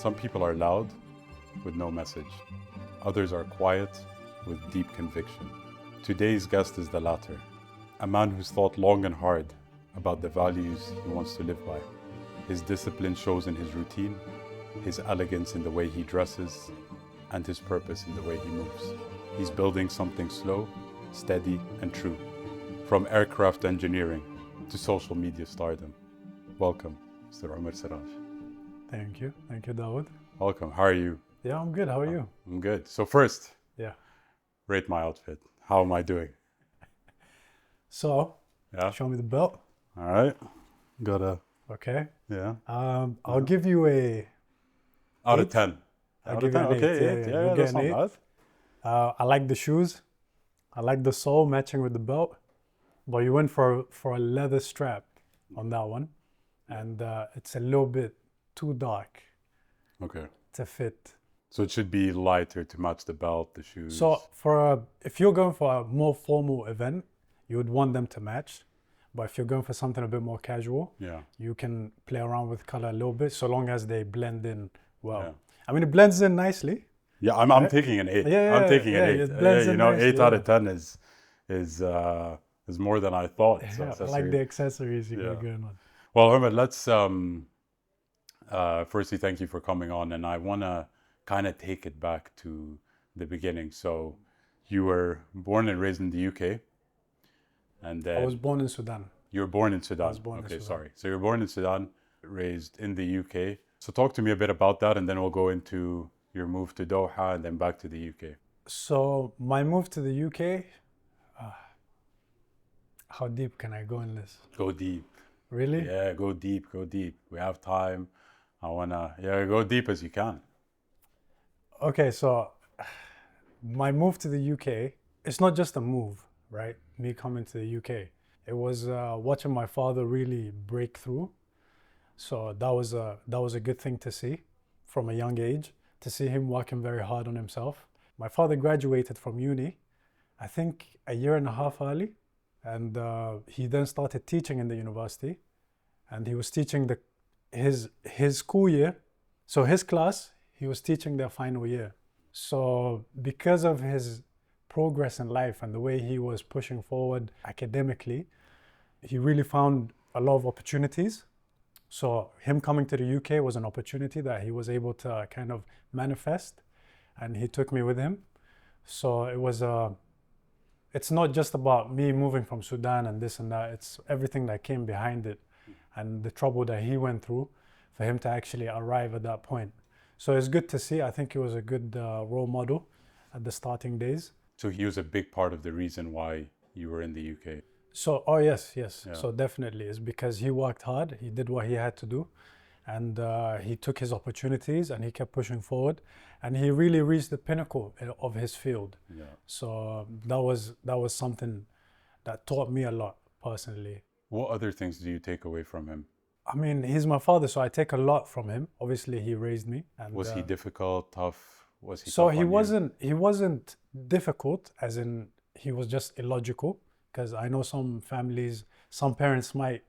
Some people are loud with no message. Others are quiet with deep conviction. Today's guest is the latter, a man who's thought long and hard about the values he wants to live by. His discipline shows in his routine, his elegance in the way he dresses, and his purpose in the way he moves. He's building something slow, steady, and true, from aircraft engineering to social media stardom. Welcome, Mr. Omer El Sarrag. Thank you, Dawood. Welcome. How are you? Yeah, I'm good. How are you? I'm good. So first, Yeah. rate my outfit. How am I doing? So, Yeah. show me the belt. All right. Okay. Yeah. I'll give you a. Out of Eight? 10. I'll Out give of you 10. an Okay, 8. 8. You'll Yeah, get that's an not 8. bad. I like the shoes. I like the sole matching with the belt. But you went for a leather strap on that one, and it's a little bit too dark Okay. to fit. So it should be lighter to match the belt, the shoes. So if you're going for a more formal event, you would want them to match. But if you're going for something a bit more casual, Yeah. you can play around with color a little bit, so long as they blend in well. Yeah. I mean, it blends in nicely. Yeah, I'm Right? taking an 8. Yeah, I'm taking an yeah, 8. it blends You in know, nicely, 8 out yeah. of 10 is more than I thought. So Yeah, I that's like very- the accessories you Yeah. got going on. Well, Ahmed, let's firstly thank you for coming on, and I want to kind of take it back to the beginning. So, you were born and raised in the UK, and I then was born in Sudan. you were born in Sudan. was born in Okay, Sudan. sorry. So you were born in Sudan, raised in the UK. So talk to me a bit about that, and then we'll go into your move to Doha and then back to the UK. So my move to the UK, how deep can I go in this? Go deep. Really? Yeah, go deep. Go deep. We have time. I wanna go deep as you can. Okay, so my move to the UK, it's not just a move, right? Me coming to the UK. It was watching my father really break through. So that was a good thing to see from a young age, to see him working very hard on himself. My father graduated from uni, I think a year and a half early, and he then started teaching in the university, and he was teaching his school year. So his class, he was teaching their final year. So because of his progress in life and the way he was pushing forward academically, he really found a lot of opportunities. So him coming to the UK was an opportunity that he was able to kind of manifest, and he took me with him. So it was it's not just about me moving from Sudan and this and that, it's everything that came behind it and the trouble that he went through for him to actually arrive at that point. So it's good to see. I think he was a good role model at the starting days. So he was a big part of the reason why you were in the UK. So, oh yes. Yeah. So definitely, it's because he worked hard. He did what he had to do, and he took his opportunities and he kept pushing forward, and he really reached the pinnacle of his field. Yeah. So that was something that taught me a lot personally. What other things do you take away from him? I mean, he's my father, so I take a lot from him. Obviously, he raised me. And, Was he difficult, tough? Was he So tough he on you? wasn't difficult, as in he was just illogical. Because I know some families, some parents might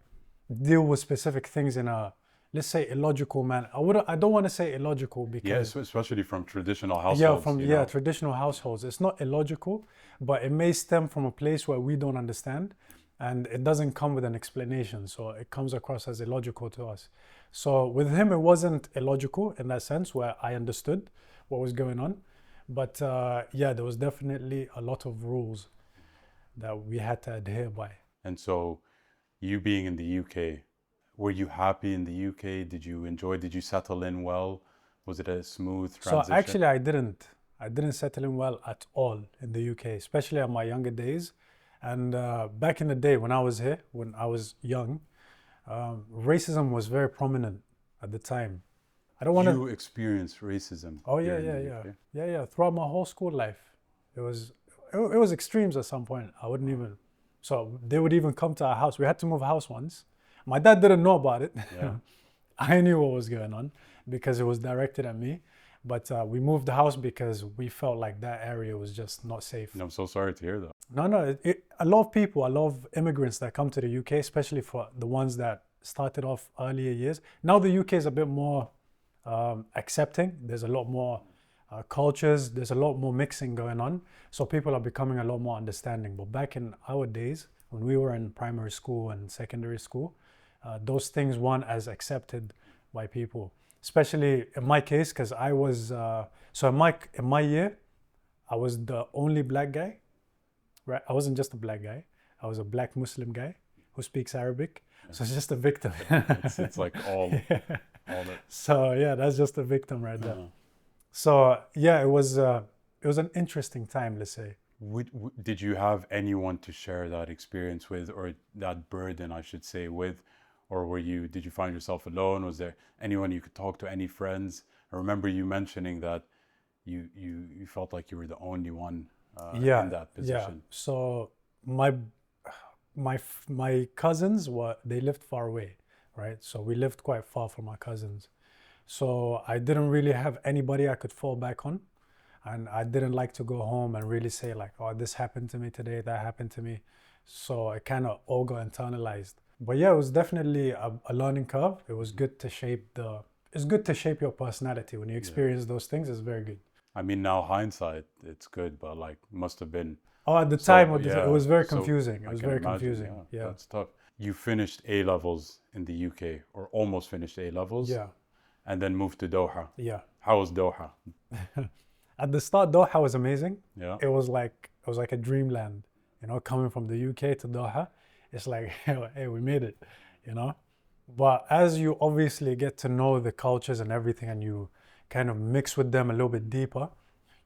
deal with specific things in a, let's say, illogical manner. I don't want to say illogical because Yes, especially from traditional households. you know? traditional households. It's not illogical, but it may stem from a place where we don't understand, and it doesn't come with an explanation. So it comes across as illogical to us. So with him, it wasn't illogical in that sense where I understood what was going on. But there was definitely a lot of rules that we had to adhere by. And so, you being in the UK, were you happy in the UK? Did you enjoy? Did you settle in well? Was it a smooth transition? So actually, I didn't settle in well at all in the UK, especially at my younger days. And back in the day when I was here, when I was young, racism was very prominent at the time. I don't want to. You experienced racism. Oh here in the UK? yeah. Throughout my whole school life, it was extremes at some point. I wouldn't even. So they would even come to our house. We had to move house once. My dad didn't know about it. Yeah. I knew what was going on because it was directed at me. But we moved the house because we felt like that area was just not safe. I'm so sorry to hear that. No. A lot of people, a lot of immigrants that come to the UK, especially for the ones that started off earlier years. Now the UK is a bit more accepting. There's a lot more cultures. There's a lot more mixing going on. So people are becoming a lot more understanding. But back in our days, when we were in primary school and secondary school, those things weren't as accepted by people. Especially in my case, because I was so in my year, I was the only black guy. Right, I wasn't just a black guy. I was a black Muslim guy who speaks Arabic. So it's just a victim. It's like all that. So yeah, that's just a victim right there. So yeah, it was an interesting time, let's say. Did you have anyone to share that experience with, or that burden, I should say, with, or did you find yourself alone? Was there anyone you could talk to, any friends? I remember you mentioning that you felt like you were the only one in that position. Yeah. So my cousins they lived far away, right? So we lived quite far from our cousins. So I didn't really have anybody I could fall back on. And I didn't like to go home and really say like, oh, this happened to me today, that happened to me. So I kind of all got internalized. But yeah, it was definitely a learning curve. It was good to it's good to shape your personality. When you experience those things, it's very good. I mean, now hindsight, it's good, but like must have been. Oh, at the time, it was very confusing. It was very confusing. Yeah. That's tough. You finished A levels in the UK, or almost finished A levels. Yeah. And then moved to Doha. Yeah. How was Doha? At the start, Doha was amazing. Yeah. It was like a dreamland, coming from the UK to Doha. It's like, hey, we made it, But as you obviously get to know the cultures and everything, and you kind of mix with them a little bit deeper,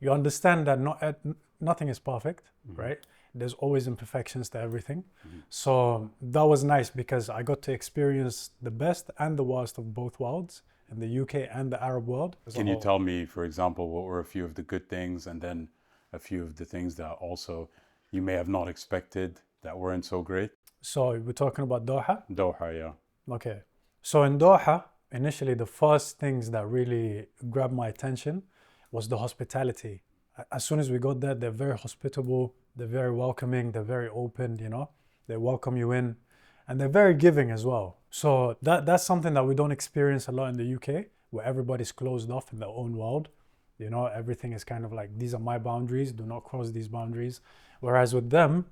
you understand that nothing is perfect, right? There's always imperfections to everything. So that was nice because I got to experience the best and the worst of both worlds, in the UK and the Arab world. Can you tell me, for example, what were a few of the good things, and then a few of the things that also you may have not expected that weren't so great? So we're talking about Doha? Doha, yeah. Okay. So in Doha, initially the first things that really grabbed my attention was the hospitality. As soon as we got there, they're very hospitable, they're very welcoming, they're very open, They welcome you in, and they're very giving as well. So that's something that we don't experience a lot in the UK, where everybody's closed off in their own world. Everything is kind of like, these are my boundaries, do not cross these boundaries. Whereas with them,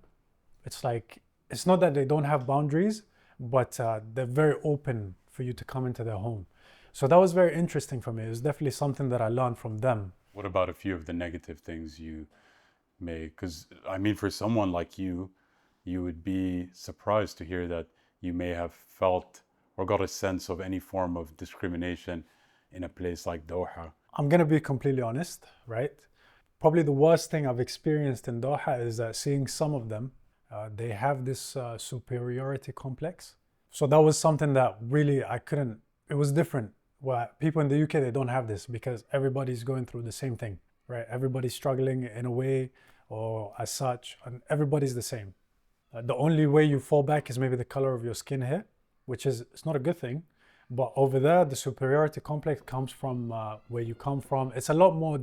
it's like, it's not that they don't have boundaries, but they're very open for you to come into their home. So that was very interesting for me. It was definitely something that I learned from them. What about a few of the negative things you may, because I mean, for someone like you would be surprised to hear that you may have felt or got a sense of any form of discrimination in a place like Doha. I'm going to be completely honest, right? Probably the worst thing I've experienced in Doha is seeing some of them, they have this superiority complex. So that was something that really it was different. Well, people in the UK, they don't have this because everybody's going through the same thing, right? Everybody's struggling in a way or as such, and everybody's the same. The only way you fall back is maybe the color of your skin here, which it's not a good thing. But over there, the superiority complex comes from where you come from. It's a lot more,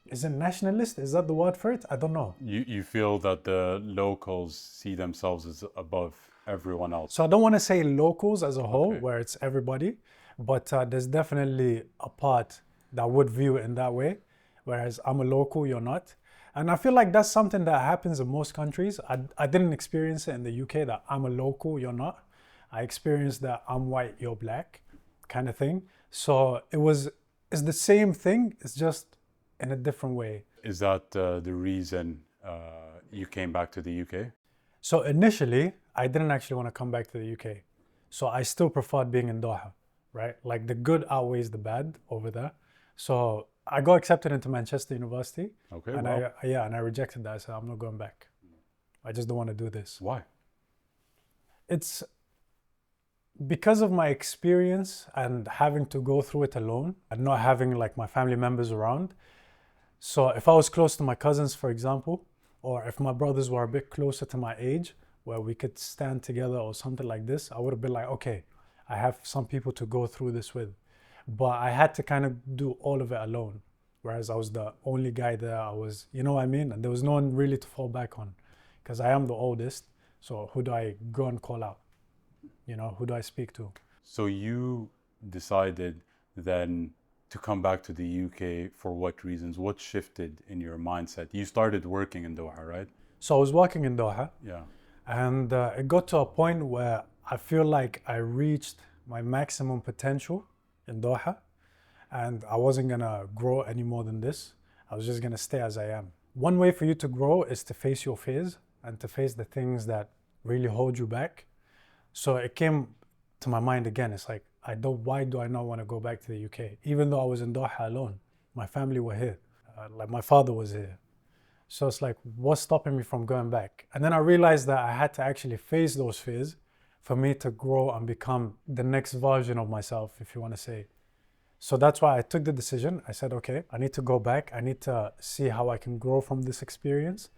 is it nationalist? Is that the word for it? I don't know. You feel that the locals see themselves as above everyone else. So I don't want to say locals as a whole, where it's everybody, but there's definitely a part that would view it in that way, whereas I'm a local, you're not. And I feel like that's something that happens in most countries. I didn't experience it in the UK, that I'm a local, you're not. I experienced that I'm white, you're black kind of thing. So it's the same thing, it's just in a different way. Is that the reason you came back to the UK? So initially, I didn't actually want to come back to the UK. So I still preferred being in Doha, right? Like the good outweighs the bad over there. So I got accepted into Manchester University. Okay, and wow. and I rejected that. I said, I'm not going back. I just don't want to do this. Why? It's because of my experience and having to go through it alone and not having like my family members around. So if I was close to my cousins, for example, or if my brothers were a bit closer to my age where we could stand together or something like this, I would have been like, okay, I have some people to go through this with. But I had to kind of do all of it alone. Whereas I was the only guy there. You know what I mean? And there was no one really to fall back on because I am the oldest. So who do I go and call out? Who do I speak to? So you decided then to come back to the UK, for what reasons? What shifted in your mindset? You started working in Doha, right? So I was working in Doha, Yeah. and it got to a point where I feel like I reached my maximum potential in Doha, and I wasn't gonna grow any more than this. I was just gonna stay as I am. One way for you to grow is to face your fears and to face the things that really hold you back. So it came to my mind again. It's like, why do I not want to go back to the UK? Even though I was in Doha alone, my family were here. Like my father was here. So it's like, what's stopping me from going back? And then I realized that I had to actually face those fears for me to grow and become the next version of myself, if you want to say. So that's why I took the decision. I said, okay, I need to go back. I need to see how I can grow from this experience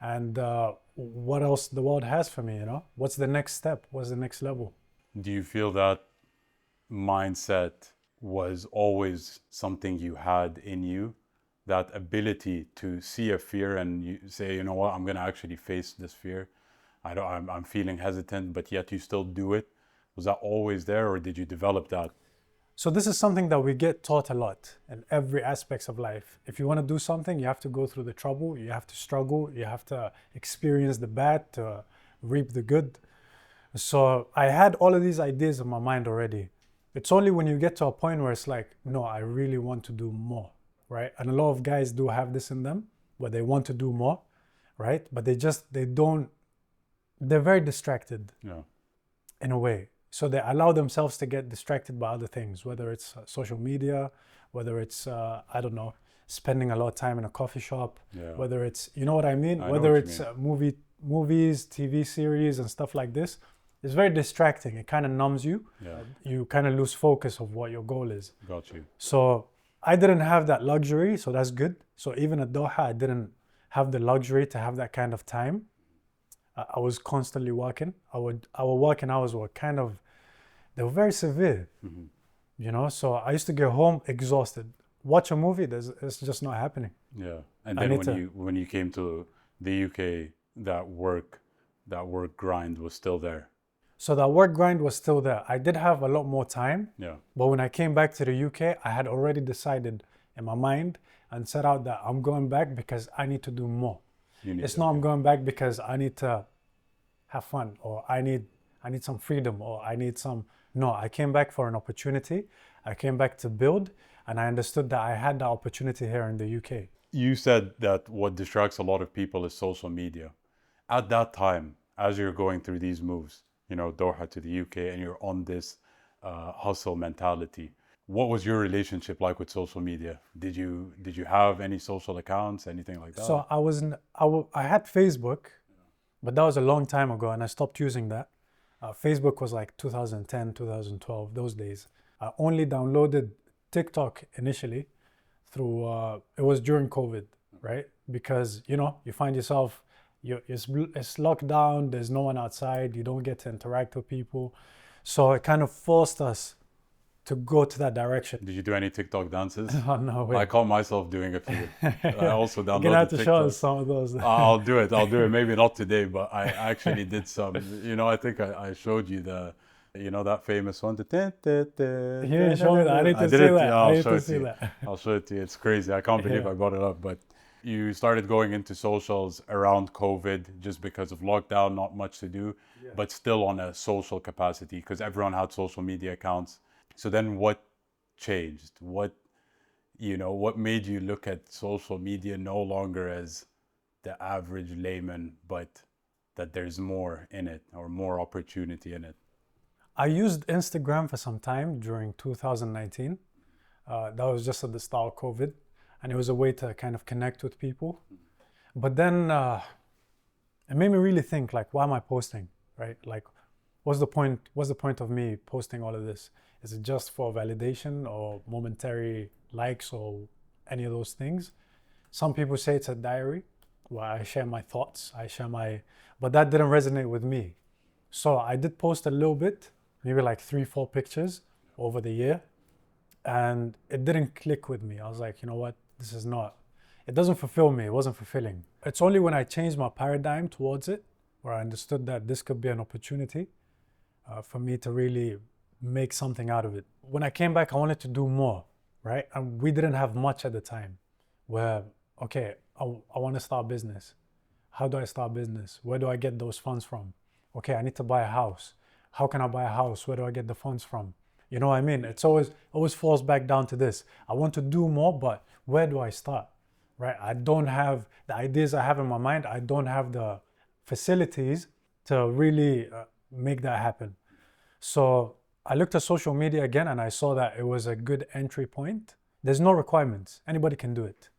and what else the world has for me, What's the next step? What's the next level? Do you feel that mindset was always something you had in you? That ability to see a fear and you say, you know what, I'm going to actually face this fear. I'm feeling hesitant, but yet you still do it. Was that always there, or did you develop that? So this is something that we get taught a lot in every aspects of life. If you want to do something, you have to go through the trouble, you have to struggle, you have to experience the bad to reap the good. So I had all of these ideas in my mind already. It's only when you get to a point where it's like, no, I really want to do more, right? And a lot of guys do have this in them, where they want to do more, right? But they're very distracted in a way. So they allow themselves to get distracted by other things, whether it's social media, whether it's, spending a lot of time in a coffee shop, whether it's, you know what I mean? Whether it's movies, TV series and stuff like this. It's very distracting. It kind of numbs you. You kind of lose focus of what your goal is. Got you. So I didn't have that luxury, so that's good. So even at Doha, I didn't have the luxury to have that kind of time. I was constantly working. Our working hours were they were very severe, So I used to get home exhausted. Watch a movie, it's just not happening. Yeah, and then when you came to the UK, that work grind was still there. So that work grind was still there. I did have a lot more time. But when I came back to the UK, I had already decided in my mind and set out that I'm going back because I need to do more. It's not I'm going back because I need to have fun, or I need some freedom, or I need some. No, I came back for an opportunity. I came back to build, and I understood that I had the opportunity here in the UK. You said that what distracts a lot of people is social media. At that time, as you're going through these moves, Doha to the UK, and you're on this hustle mentality, what was your relationship like with social media? Did you have any social accounts, anything like that? So I had Facebook, but that was a long time ago, and I stopped using that. Facebook was like 2010, 2012, those days. I only downloaded TikTok initially through, it was during COVID, right? Because, you find yourself, it's locked down, there's no one outside, you don't get to interact with people. So it kind of forced us to go to that direction. Did you do any TikTok dances? Oh, no way. I caught myself doing a few. I also downloaded TikTok. You're gonna have to show us some of those. I'll do it. Maybe not today, but I actually did some. I think I showed you that famous one. You didn't show me that. I need to see that. I'll show it to you. It's crazy. I can't believe I brought it up. But you started going into socials around COVID just because of lockdown, not much to do, but still on a social capacity because everyone had social media accounts. So then what changed? What made you look at social media no longer as the average layman, but that there's more in it or more opportunity in it? I used Instagram for some time during 2019. That was just at the start of COVID, and it was a way to kind of connect with people. But then it made me really think, like, why am I posting, right? Like, what's the point of me posting all of this? Is it just for validation or momentary likes or any of those things? Some people say it's a diary where I share my thoughts, but that didn't resonate with me. So I did post a little bit, maybe like 3-4 pictures over the year, and it didn't click with me. I was like, you know what, it doesn't fulfill me, it wasn't fulfilling. It's only when I changed my paradigm towards it, where I understood that this could be an opportunity for me to really make something out of it. When I came back, I wanted to do more, right? And we didn't have much at the time where, okay, I want to start business. How do I start business? Where do I get those funds from? Okay, I need to buy a house. How can I buy a house? Where do I get the funds from? You know what I mean? It's always falls back down to this. I want to do more, but where do I start? Right? I don't have the ideas I have in my mind. I don't have the facilities to really make that happen. So I looked at social media again and I saw that it was a good entry point. There's no requirements. Anybody can do it.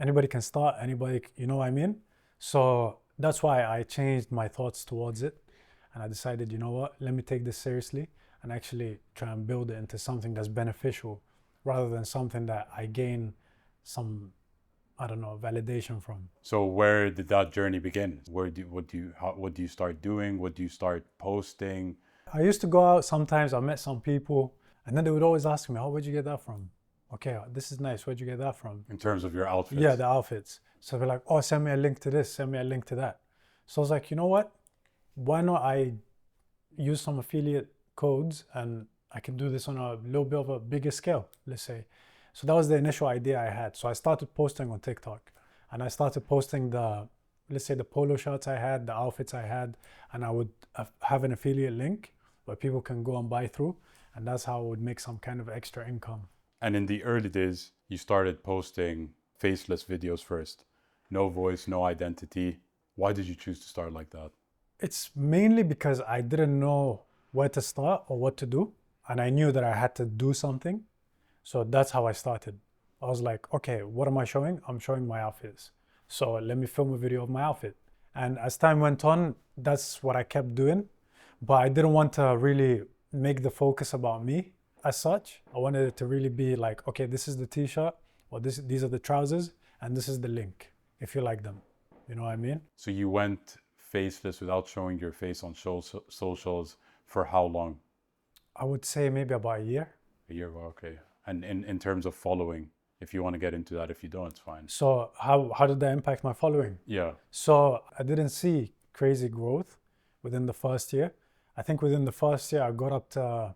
Anybody can start, anybody, you know what I mean? So that's why I changed my thoughts towards it. And I decided, you know what, let me take this seriously and actually try and build it into something that's beneficial rather than something that I gain some, I don't know, validation from. So where did that journey begin? What do you start doing? What do you start posting? I used to go out sometimes, I met some people, and then they would always ask me, oh, where'd you get that from? Okay, this is nice, where'd you get that from? In terms of your outfits? Yeah, the outfits. So they're like, oh, send me a link to this, send me a link to that. So I was like, you know what? Why not I use some affiliate codes and I can do this on a little bit of a bigger scale, let's say. So that was the initial idea I had. So I started posting on TikTok and I started posting let's say the polo shirts I had, the outfits I had, and I would have an affiliate link where people can go and buy through. And that's how I would make some kind of extra income. And in the early days, you started posting faceless videos first. No voice, no identity. Why did you choose to start like that? It's mainly because I didn't know where to start or what to do. And I knew that I had to do something. So that's how I started. I was like, okay, what am I showing? I'm showing my outfits. So let me film a video of my outfit. And as time went on, that's what I kept doing. But I didn't want to really make the focus about me as such. I wanted it to really be like, okay, this is the t-shirt, or these are the trousers, and this is the link, if you like them. You know what I mean? So you went faceless without showing your face on socials for how long? I would say maybe about a year. A year, okay. And in terms of following, if you want to get into that, if you don't, it's fine. So how did that impact my following? Yeah. So I didn't see crazy growth within the first year. I think within the first year, I got up to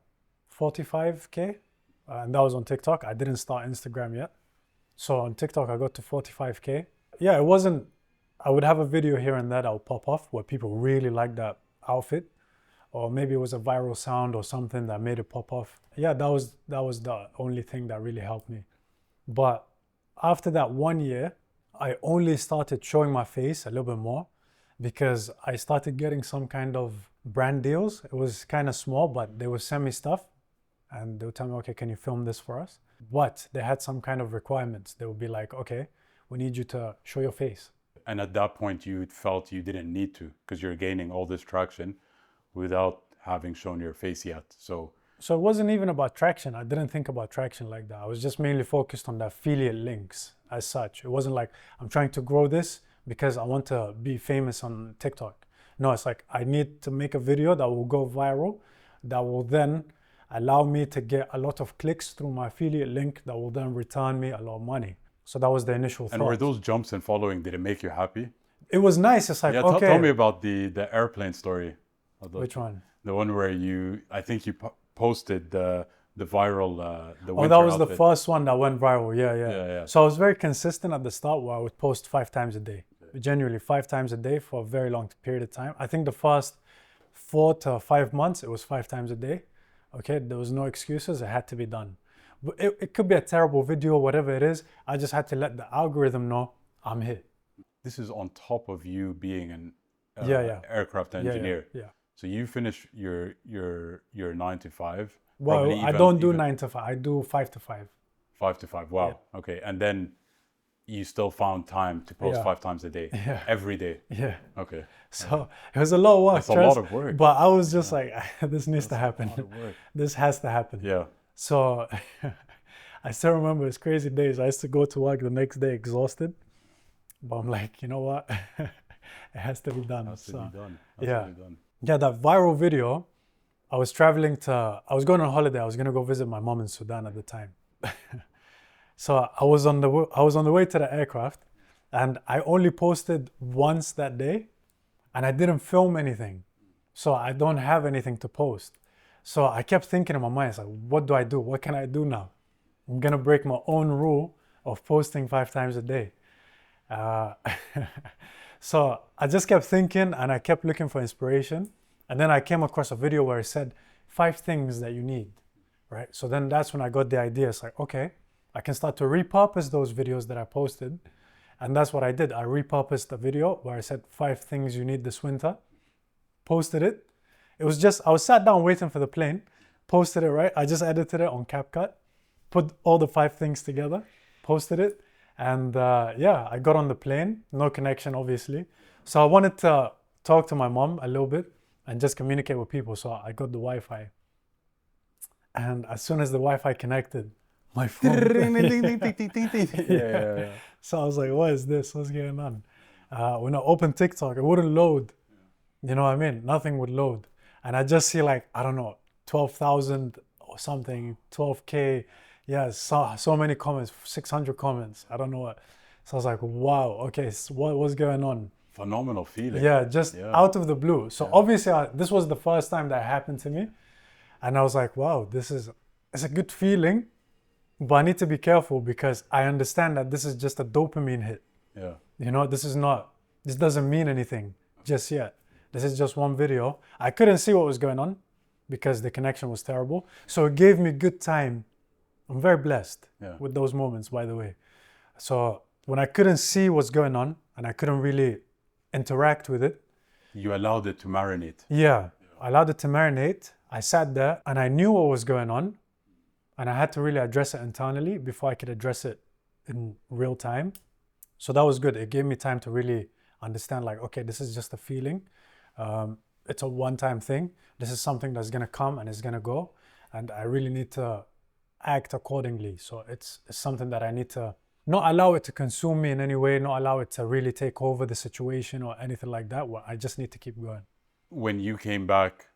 45K, and that was on TikTok. I didn't start Instagram yet. So on TikTok, I got to 45K. Yeah, it wasn't, I would have a video here and there that would pop off where people really liked that outfit, or maybe it was a viral sound or something that made it pop off. Yeah, that was the only thing that really helped me. But after that 1 year, I only started showing my face a little bit more because I started getting some kind of brand deals. It was kind of small, but they would send me stuff and they would tell me, okay, can you film this for us? But they had some kind of requirements. They would be like, okay, we need you to show your face. And at that point, you felt you didn't need to because you're gaining all this traction without having shown your face yet. So it wasn't even about traction. I didn't think about traction like that. I was just mainly focused on the affiliate links as such. It wasn't like I'm trying to grow this because I want to be famous on TikTok. No, it's like I need to make a video that will go viral, that will then allow me to get a lot of clicks through my affiliate link that will then return me a lot of money. So that was the initial thought. And were those jumps in following, did it make you happy? It was nice. It's like, yeah, okay. Tell me about the airplane story. Which one? The one where I think you posted the viral, the winter that was outfit. The first one that went viral. Yeah. So I was very consistent at the start where I would post 5 times a day. Genuinely 5 times a day for a very long period of time. I think the first 4 to 5 months, it was 5 times a day. Okay, there was no excuses. It had to be done. But it could be a terrible video, whatever it is. I just had to let the algorithm know I'm here. This is on top of you being an aircraft engineer. Yeah. So you finish your 9 to 5. Well, I don't do 9 to 5. I do 5 to 5. 5 to 5. Wow. Yeah. Okay. And then you still found time to post 5 times a day, every day. Yeah. Okay. So it was a lot of work. That's a lot of work. But I was just like, this needs to happen. A lot of work. This has to happen. Yeah. So I still remember those crazy days. I used to go to work the next day exhausted. But I'm like, you know what? It has to be done. Has to be done. Yeah, that viral video, I was going on holiday. I was going to go visit my mom in Sudan at the time. So I was on the way to the aircraft and I only posted once that day and I didn't film anything. So I don't have anything to post. So I kept thinking in my mind, it's like, what do I do? What can I do now? I'm gonna break my own rule of posting 5 times a day. Uh, so I just kept thinking and I kept looking for inspiration. And then I came across a video where it said 5 things that you need, right? So then that's when I got the idea. It's like, okay, I can start to repurpose those videos that I posted. And that's what I did. I repurposed a video where I said 5 things you need this winter, posted it. It was just, I was sat down waiting for the plane, posted it, right? I just edited it on CapCut, put all the 5 things together, posted it. And yeah, I got on the plane, no connection, obviously. So I wanted to talk to my mom a little bit and just communicate with people. So I got the Wi-Fi. And as soon as the Wi-Fi connected, my phone. Yeah. So I was like, what is this? What's going on? When I opened TikTok, it wouldn't load. You know what I mean? Nothing would load. And I just see like, I don't know, 12,000 or something, 12K. Yeah, so many comments, 600 comments. I don't know what. So I was like, wow, okay, so what was going on? Phenomenal feeling. Yeah, just out of the blue. So obviously, this was the first time that happened to me. And I was like, wow, it's a good feeling, but I need to be careful because I understand that this is just a dopamine hit. Yeah. You know, this doesn't mean anything just yet. This is just one video. I couldn't see what was going on because the connection was terrible. So it gave me good time. I'm very blessed with those moments, by the way. So when I couldn't see what's going on and I couldn't really interact with it. You allowed it to marinate. Yeah, I allowed it to marinate. I sat there and I knew what was going on and I had to really address it internally before I could address it in real time. So that was good. It gave me time to really understand like, okay, this is just a feeling. It's a one-time thing. This is something that's gonna come and it's gonna go. And I really need to act accordingly. So it's something that I need to not allow it to consume me in any way, not allow it to really take over the situation or anything like that. Well, I just need to keep going. When you came back,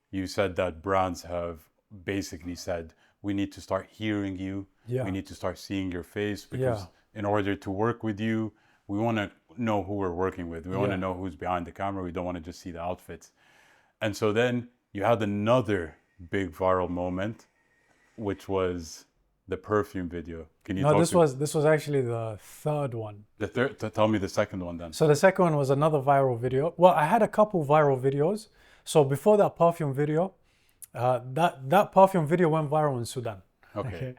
you said that brands have basically said, we need to start hearing you. Yeah. We need to start seeing your face because in order to work with you, we want to know who we're working with. We want to know who's behind the camera. We don't want to just see the outfits. And so then you had another big viral moment, which was the perfume video. Can you this was actually the third one. The third? Tell me the second one then. So the second one was another viral video. Well, I had a couple viral videos. So before that perfume video, that perfume video went viral in Sudan. Okay.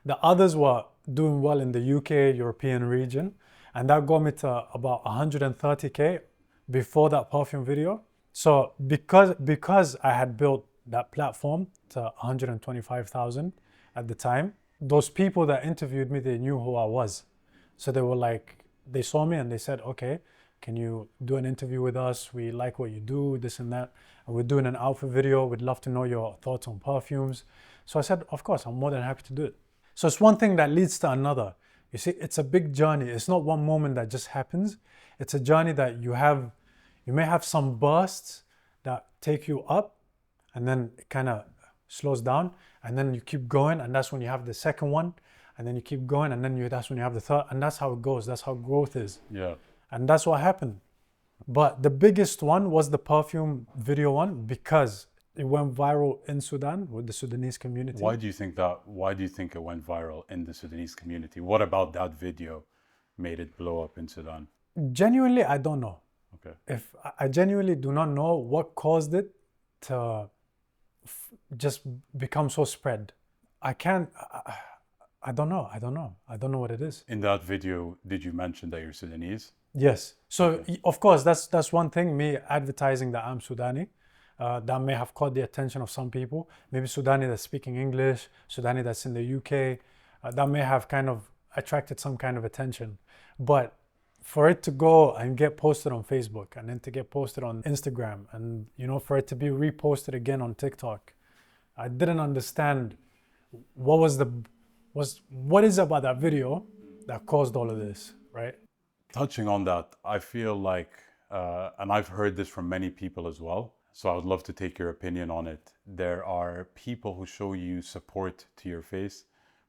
The others were doing well in the UK, European region. And that got me to about 130K before that perfume video. So because I had built that platform to 125,000 at the time, those people that interviewed me, they knew who I was. So they were like, they saw me and they said, okay, can you do an interview with us? We like what you do, this and that. And we're doing an outfit video. We'd love to know your thoughts on perfumes. So I said, of course, I'm more than happy to do it. So it's one thing that leads to another. You see, it's a big journey. It's not one moment that just happens. It's a journey that you may have some bursts that take you up and then it kind of slows down and then you keep going and that's when you have the second one and then you keep going and then that's when you have the third and that's how it goes. That's how growth is. Yeah. And that's what happened. But the biggest one was the perfume video one because it went viral in Sudan with the Sudanese community. Why do you think it went viral in the Sudanese community? What about that video made it blow up in Sudan? Genuinely, I don't know. Okay. I genuinely do not know what caused it to just become so spread. I don't know. I don't know what it is. In that video, did you mention that you're Sudanese? Yes. So of course, that's one thing, me advertising that I'm Sudani. That may have caught the attention of some people. Maybe Sudani that's speaking English, Sudani that's in the UK. That may have kind of attracted some kind of attention. But for it to go and get posted on Facebook and then to get posted on Instagram and, for it to be reposted again on TikTok, I didn't understand what is it about that video that caused all of this, right? Touching on that, I feel like, and I've heard this from many people as well, so I would love to take your opinion on it. There are people who show you support to your face.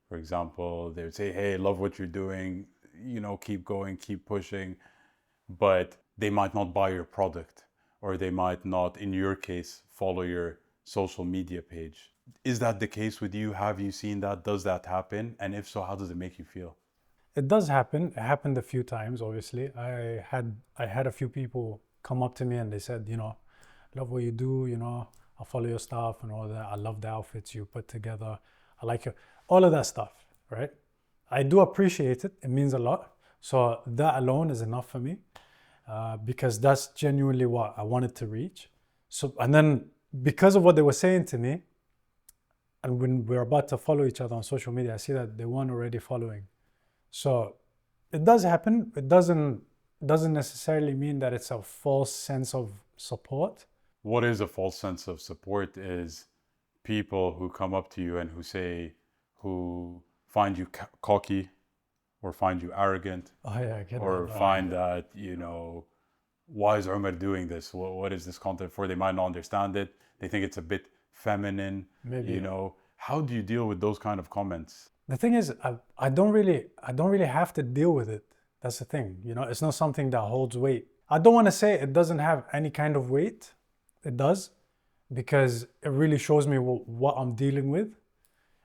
For example, they would say, hey, love what you're doing, keep going, keep pushing, but they might not buy your product or they might not, in your case, follow your social media page. Is that the case with you? Have you seen that? Does that happen? And if so, how does it make you feel? It does happen. It happened a few times, obviously. I had a few people come up to me and they said, love what you do, I follow your stuff and all that. I love the outfits you put together. I like your, all of that stuff, right? I do appreciate it. It means a lot. So that alone is enough for me, because that's genuinely what I wanted to reach. So, and then because of what they were saying to me, and when we're about to follow each other on social media, I see that they weren't already following. So it does happen. It doesn't necessarily mean that it's a false sense of support. What is a false sense of support is people who come up to you and who find you cocky, or find you arrogant, Oh yeah, I get or that. find that, why is Omer doing this? What is this content for? They might not understand it. They think it's a bit feminine, Maybe. How do you deal with those kind of comments? The thing is, I don't really have to deal with it. That's the thing, it's not something that holds weight. I don't want to say it doesn't have any kind of weight. It does, because it really shows me what I'm dealing with.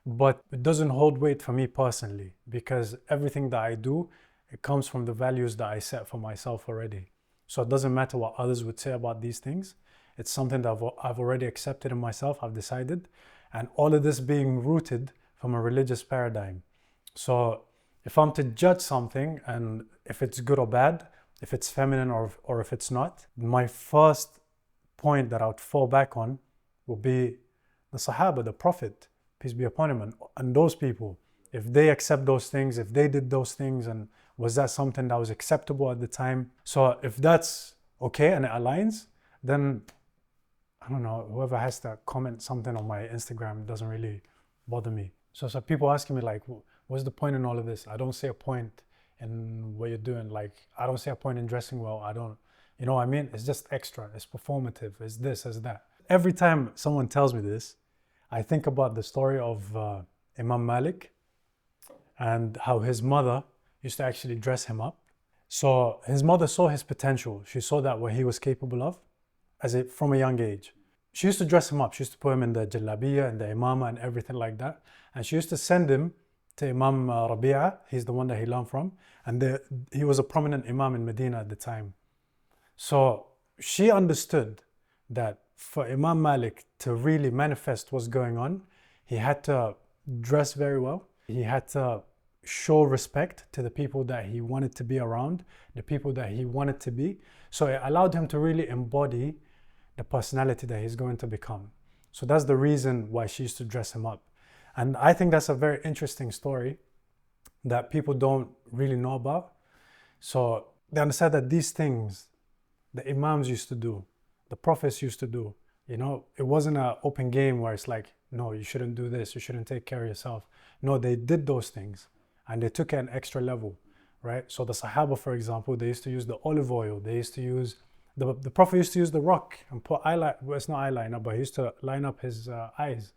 But it doesn't hold weight for me personally, because everything that I do, it comes from the values that I set for myself already. So it doesn't matter what others would say about these things. It's something that I've already accepted in myself. I've decided, and all of this being rooted from a religious paradigm. So if I'm to judge something, and if it's good or bad, if it's feminine or if it's not, my first point that I would fall back on will be the Sahaba, the Prophet, peace be upon him, and those people. If they accept those things, if they did those things, and was that something that was acceptable at the time? So if that's okay and it aligns, then I don't know, whoever has to comment something on my Instagram doesn't really bother me. So people asking me like, what's the point in all of this? I don't see a point in what you're doing. Like, I don't see a point in dressing well. I don't, you know what I mean? It's just extra, it's performative, it's this, it's that. Every time someone tells me this, I think about the story of Imam Malik, and how his mother used to actually dress him up. So his mother saw his potential. She saw that what he was capable of from a young age. She used to dress him up. She used to put him in the jalabiya and the imama and everything like that. And she used to send him to Imam Rabi'a. He's the one that he learned from. And he was a prominent imam in Medina at the time. So she understood that for Imam Malik to really manifest what's going on, he had to dress very well. He had to show respect to the people that he wanted to be around, the people that he wanted to be. So it allowed him to really embody the personality that he's going to become. So that's the reason why she used to dress him up. And I think that's a very interesting story that people don't really know about. So they understand that these things the imams used to do, the prophets used to do, it wasn't an open game where it's like, no, you shouldn't do this, you shouldn't take care of yourself. No, they did those things and they took it an extra level, right? So the Sahaba, for example, they used to use the olive oil. They used to use, the Prophet used to use the rock and put eyeliner, well, it's not eyeliner, but he used to line up his eyes,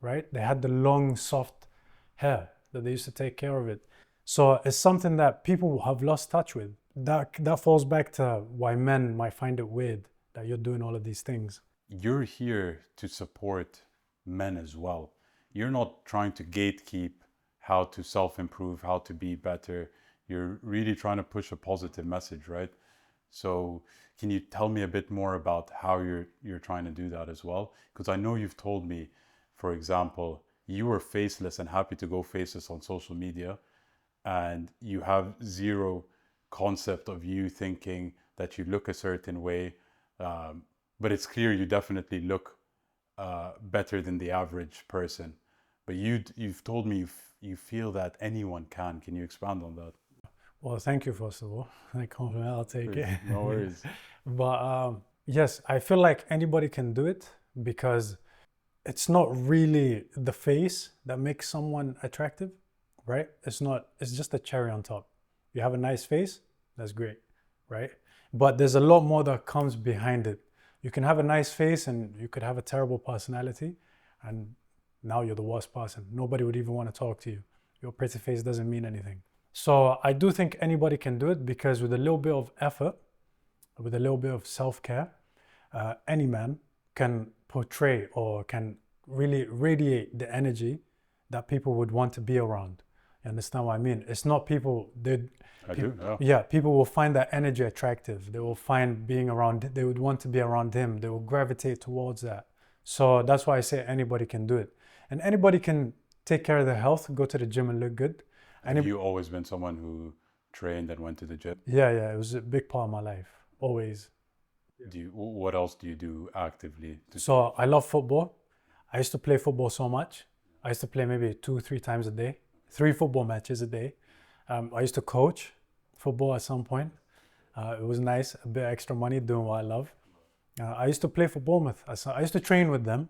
right? They had the long, soft hair that they used to take care of it. So it's something that people have lost touch with. That falls back to why men might find it weird that you're doing all of these things. You're here to support men as well. You're not trying to gatekeep how to self-improve, how to be better. You're really trying to push a positive message, right? So can you tell me a bit more about how you're trying to do that as well? Because I know you've told me, for example, you were faceless and happy to go faceless on social media, and you have zero concept of you thinking that you look a certain way. But it's clear you definitely look better than the average person. But you've told me you feel that anyone can. Can you expand on that? Well, thank you, first of all. That compliment, I'll take it. No worries. But yes, I feel like anybody can do it, because it's not really the face that makes someone attractive, right? It's just a cherry on top. You have a nice face, that's great, right? But there's a lot more that comes behind it. You can have a nice face and you could have a terrible personality, and now you're the worst person. Nobody would even want to talk to you. Your pretty face doesn't mean anything. So I do think anybody can do it, because with a little bit of effort, with a little bit of self-care, any man can portray or can really radiate the energy that people would want to be around. You understand what I mean? It's not people, I do, yeah. yeah, people will find that energy attractive. They will find being around, they would want to be around him. They will gravitate towards that. So that's why I say anybody can do it. And anybody can take care of their health, go to the gym and look good. Have you always been someone who trained and went to the gym? Yeah, it was a big part of my life, always. What else do you do actively? So I love football. I used to play football so much. I used to play maybe 2-3 times a day, 3 football matches a day. I used to coach football at some point. It was nice, a bit extra money doing what I love. I used to play for Bournemouth. I used to train with them.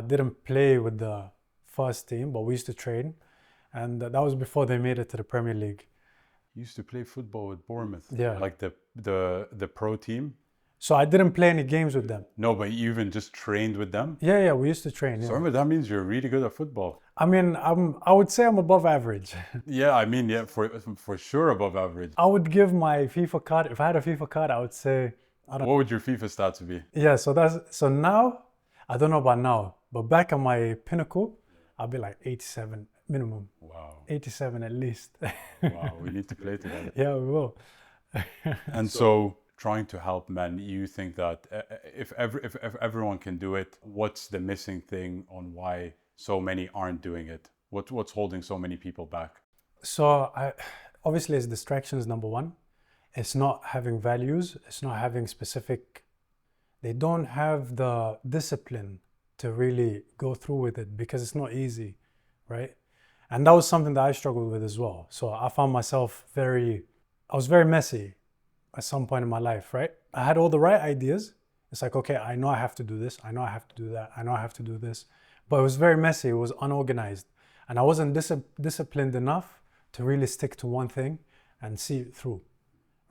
Didn't play with the first team, but we used to train. And that was before they made it to the Premier League. You used to play football with Bournemouth? Yeah. Like the pro team? So I didn't play any games with them. No, but you even just trained with them? Yeah, we used to train. Yeah. So that means you're really good at football. I mean, I would say I'm above average. Yeah, I mean, yeah, for sure above average. I would give my FIFA card, if I had a FIFA card, I would say, What would your FIFA stats be? yeah, so now, I don't know about now, but back at my pinnacle, I'll be like 87 minimum. Wow. 87 at least. Wow, we need to play together. Yeah, we will. And so trying to help men, you think that if everyone can do it, what's the missing thing on why so many aren't doing it? What's holding so many people back? So obviously it's distractions, number one. It's not having values. It's not having specific, they don't have the discipline to really go through with it because it's not easy, right? And that was something that I struggled with as well. So I found myself I was very messy at some point in my life, right? I had all the right ideas. It's like, okay, I know I have to do this. I know I have to do that. I know I have to do this. But it was very messy. It was unorganized. And I wasn't disciplined enough to really stick to one thing and see it through,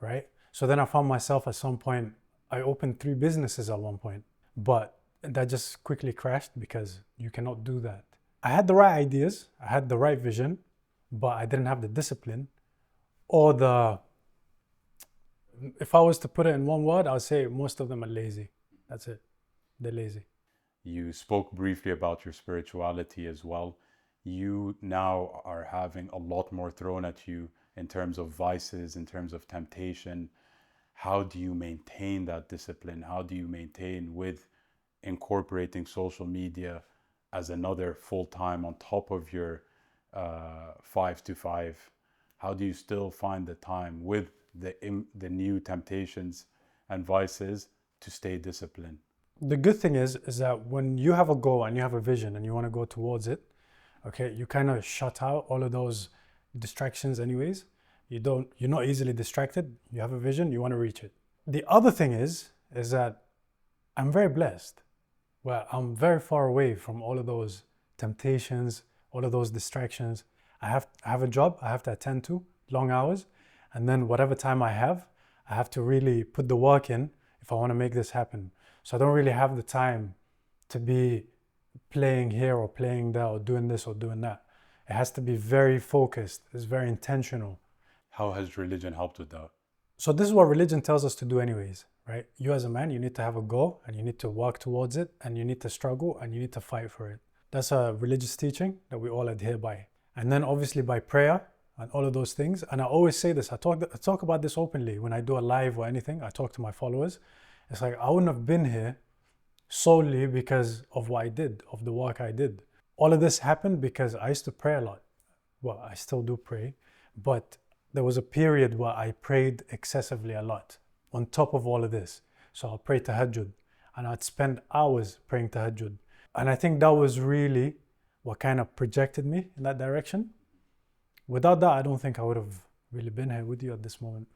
right? So then I found myself at some point, I opened 3 businesses at one point, but that just quickly crashed because you cannot do that. I had the right ideas, I had the right vision, but I didn't have the discipline or if I was to put it in one word, I would say most of them are lazy. That's it. They're lazy. You spoke briefly about your spirituality as well. You now are having a lot more thrown at you in terms of vices, in terms of temptation. How do you maintain that discipline? How do you maintain with incorporating social media as another full-time on top of your 5 to 5? How do you still find the time with the new temptations and vices to stay disciplined? The good thing is that when you have a goal and you have a vision and you want to go towards it, okay, you kind of shut out all of those distractions anyways. You're not easily distracted. You have a vision, you want to reach it. The other thing is that I'm very blessed. Well, I'm very far away from all of those temptations, all of those distractions. I have a job I have to attend to, long hours, and then whatever time I have to really put the work in if I want to make this happen. So I don't really have the time to be playing here or playing there or doing this or doing that. It has to be very focused. It's very intentional. How has religion helped with that? So this is what religion tells us to do anyways, right? You as a man, you need to have a goal and you need to work towards it and you need to struggle and you need to fight for it. That's a religious teaching that we all adhere by. And then obviously by prayer and all of those things. And I always say this, I talk about this openly when I do a live or anything. I talk to my followers. It's like, I wouldn't have been here solely because of what I did, of the work I did. All of this happened because I used to pray a lot. Well, I still do pray, but there was a period where I prayed excessively a lot on top of all of this. So I'll pray tahajjud and I'd spend hours praying tahajjud. And I think that was really what kind of projected me in that direction. Without that, I don't think I would have really been here with you at this moment.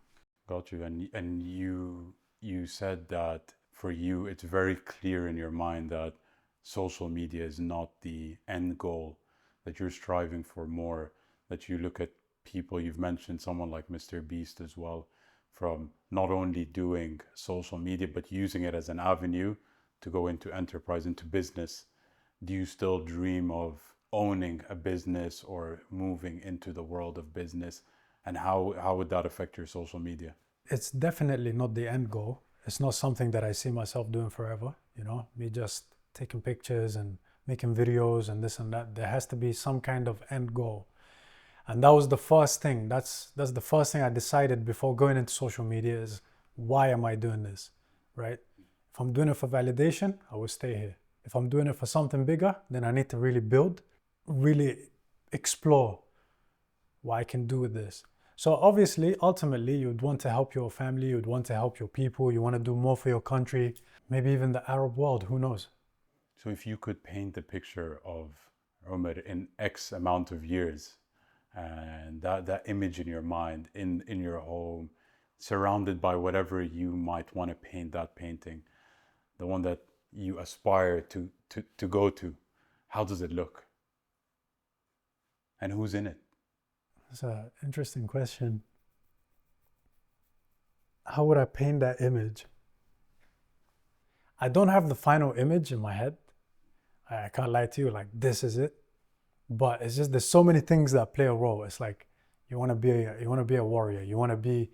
Got you. And you said that for you, it's very clear in your mind that social media is not the end goal, that you're striving for more, that you look at people, you've mentioned someone like Mr. Beast as well, from not only doing social media, but using it as an avenue to go into enterprise, into business. Do you still dream of owning a business or moving into the world of business? And how would that affect your social media? It's definitely not the end goal. It's not something that I see myself doing forever, you know, me just taking pictures and making videos and this and that. There has to be some kind of end goal. And that was the first thing. That's the first thing I decided before going into social media is, why am I doing this, right? If I'm doing it for validation, I will stay here. If I'm doing it for something bigger, then I need to really build, really explore what I can do with this. So obviously, ultimately, you would want to help your family, you would want to help your people, you want to do more for your country, maybe even the Arab world, who knows? So if you could paint the picture of Omer in X amount of years, and that image in your mind, in your home, surrounded by whatever you might want to paint that painting, the one that you aspire to go to, how does it look? And who's in it? That's an interesting question. How would I paint that image? I don't have the final image in my head. I can't lie to you, like this is it. But it's just there's so many things that play a role. It's like you want to be a warrior. You want to be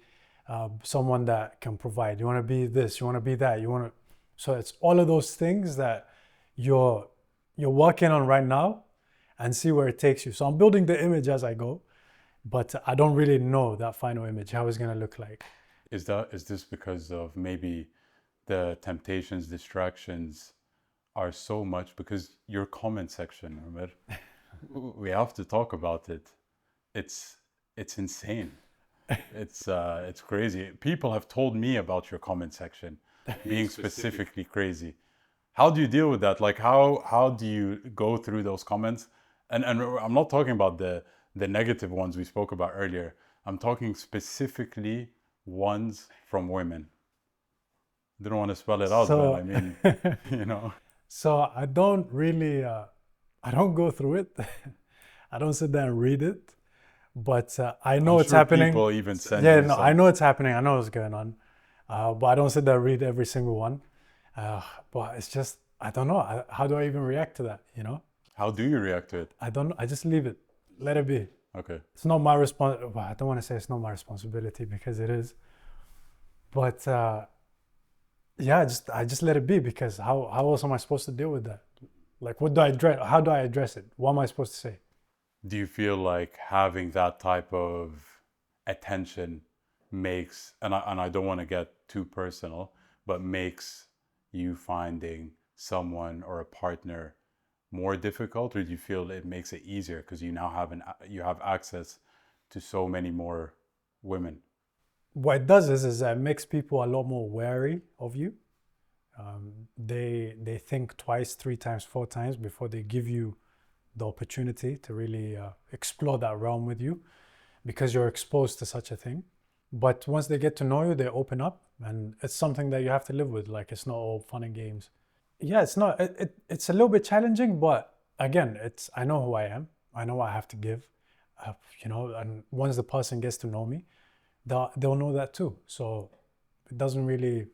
someone that can provide. You want to be this. You want to be that. So it's all of those things that you're working on right now, and see where it takes you. So I'm building the image as I go, but I don't really know that final image, how it's gonna look like. Is this because of maybe the temptations, distractions are so much? Because your comment section, Omer, we have to talk about it. It's insane. It's crazy. People have told me about your comment section being specifically crazy. How do you deal with that? Like how do you go through those comments? And I'm not talking about the negative ones we spoke about earlier. I'm talking specifically ones from women. Didn't want to spell it out, but I mean, you know. So I don't really, I don't go through it. I don't sit there and read it, but I know it's happening. People even send Yeah, you no, some. I know it's happening. I know what's going on, but I don't sit there and read every single one. But it's just, I don't know. How do I even react to that? You know? How do you react to it? I don't know. I just leave it. Let it be. Okay. It's not my well, I don't want to say it's not my responsibility, because it is. But yeah, I just let it be, because how else am I supposed to deal with that? Like, what do I address? How do I address it? What am I supposed to say? Do you feel like having that type of attention makes, and I don't want to get too personal, but makes you finding someone or a partner more difficult, or do you feel it makes it easier because you now have access to so many more women? What it does is it makes people a lot more wary of you. They think twice, 3 times, 4 times before they give you the opportunity to really explore that realm with you, because you're exposed to such a thing. But once they get to know you, they open up, and it's something that you have to live with. Like, it's not all fun and games. Yeah, it's not. It's a little bit challenging, but again, I know who I am. I know what I have to give. You know, and once the person gets to know me, they'll know that too. So it doesn't really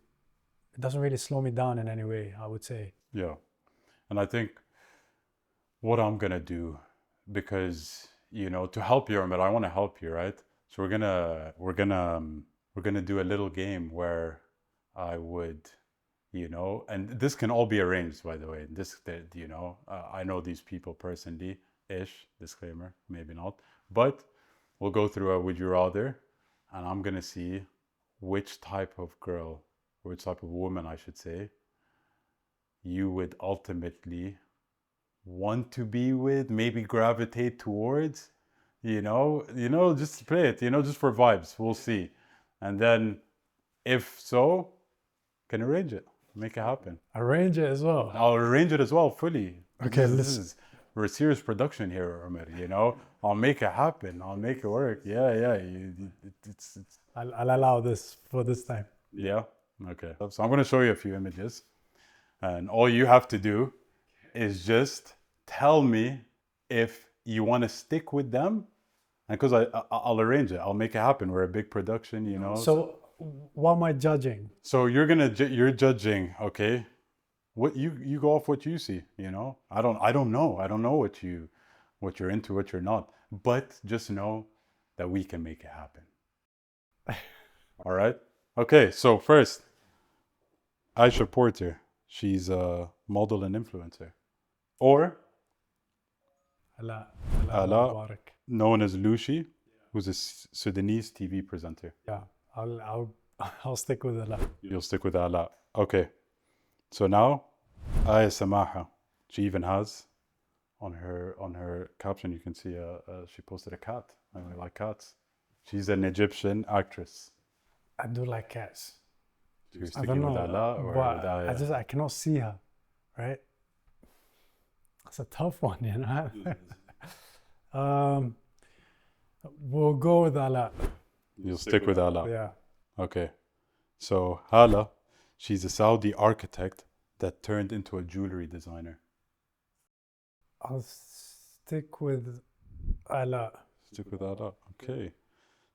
slow me down in any way, I would say. Yeah, and I think what I'm gonna do, because to help you, Ahmed, I want to help you, right? So we're gonna do a little game where I would, and this can all be arranged, by the way. I know these people personally, disclaimer, maybe not, but we'll go through a would you rather, and I'm gonna see which type of girl, or which type of woman, I should say, you would ultimately want to be with, maybe gravitate towards, just play it, just for vibes. We'll see. And then if so, can arrange it, make it happen. Arrange it as well. I'll arrange it as well, fully. Okay, we're serious production here, Omer, I'll make it happen. I'll make it work. Yeah. I'll allow this for this time. Yeah. Okay. So I'm going to show you a few images, and all you have to do is just tell me if you want to stick with them, and because I'll arrange it, I'll make it happen. We're a big production, So what am I judging? So you're judging, okay? What you go off what you see, I don't know what you're into, what you're not, but just know that we can make it happen. All right. Okay. So first, Aisha Porter. She's a model and influencer. Or Ala Ala, Mubarak. known as Lushi, who's a Sudanese TV presenter. Yeah, I'll stick with Ala. You'll stick with Ala. Okay. So now, Aya Samaha. She even has on her caption, you can see she posted a cat. I really like cats. She's an Egyptian actress. I do like cats. So you're I sticking don't with know, Allah or but with Aya? I cannot see her, right? That's a tough one, you know. We'll go with Allah. You'll stick with Allah. Yeah. Okay. So Hala, she's a Saudi architect that turned into a jewelry designer. I'll stick with Allah. Stick with Allah. Okay.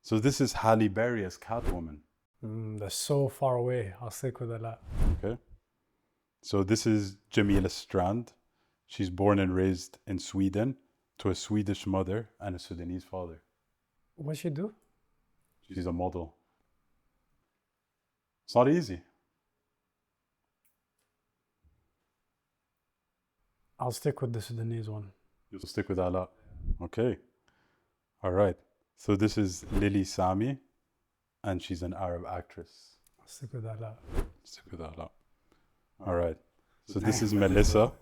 So this is Halle Berry as Catwoman. They're so far away. I'll stick with Allah. Okay. So this is Jamila Strand. She's born and raised in Sweden to a Swedish mother and a Sudanese father. What she do? She's a model. It's not easy. I'll stick with the Sudanese one. You'll stick with Allah. Okay. All right. So this is Lily Sami, and she's an Arab actress. I'll stick with Allah. Stick with Allah. All right. So this is Melissa.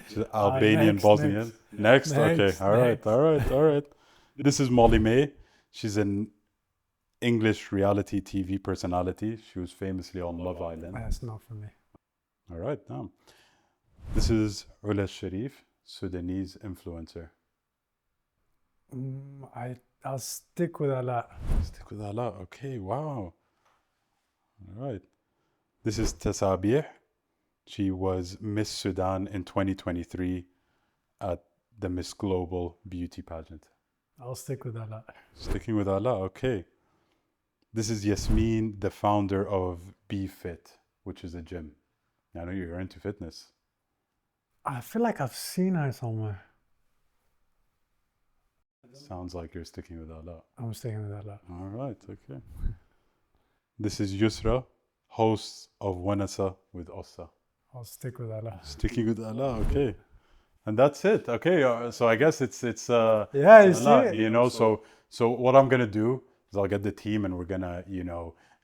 She's Albanian next, Bosnian. Next. Okay. Next, All right. next. All right. All right. This is Molly May. She's an English reality TV personality. She was famously on Love Island. That's not for me. All right. Now, this is Ula Sharif, Sudanese influencer. I'll stick with Allah. Stick with Allah. Okay. Wow. All right. This is Tasabih. She was Miss Sudan in 2023 at the Miss Global Beauty Pageant. I'll stick with Allah. Sticking with Allah. Okay. This is Yasmin, the founder of Be Fit, which is a gym. I know you're into fitness. I feel like I've seen her somewhere. Sounds like you're sticking with Allah. I'm sticking with Allah. All right. Okay. This is Yusra, host of Wanasa with Ossa. I'll stick with Allah. Sticking with Allah. Okay. And that's it. Okay. So I guess it's Yeah, you it's see Allah, it. you know. So what I'm gonna do is I'll get the team and we're gonna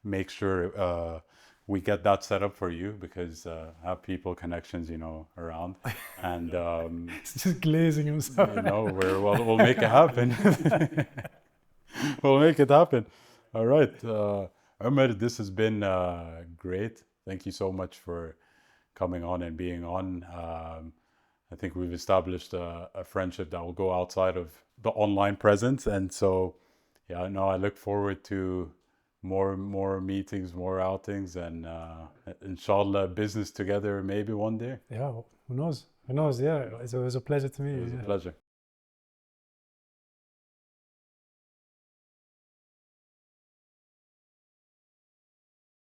make sure we get that set up for you because have people connections around and It's just glazing himself. we'll make it happen. We'll make it happen. All right, Omer, this has been great. Thank you so much for coming on and being on. I think we've established a friendship that will go outside of the online presence, and so yeah, no, I look forward to more meetings, more outings, and inshallah, business together maybe one day. Yeah, who knows? Who knows? Yeah, it was a pleasure to meet you. It was Yeah. a pleasure.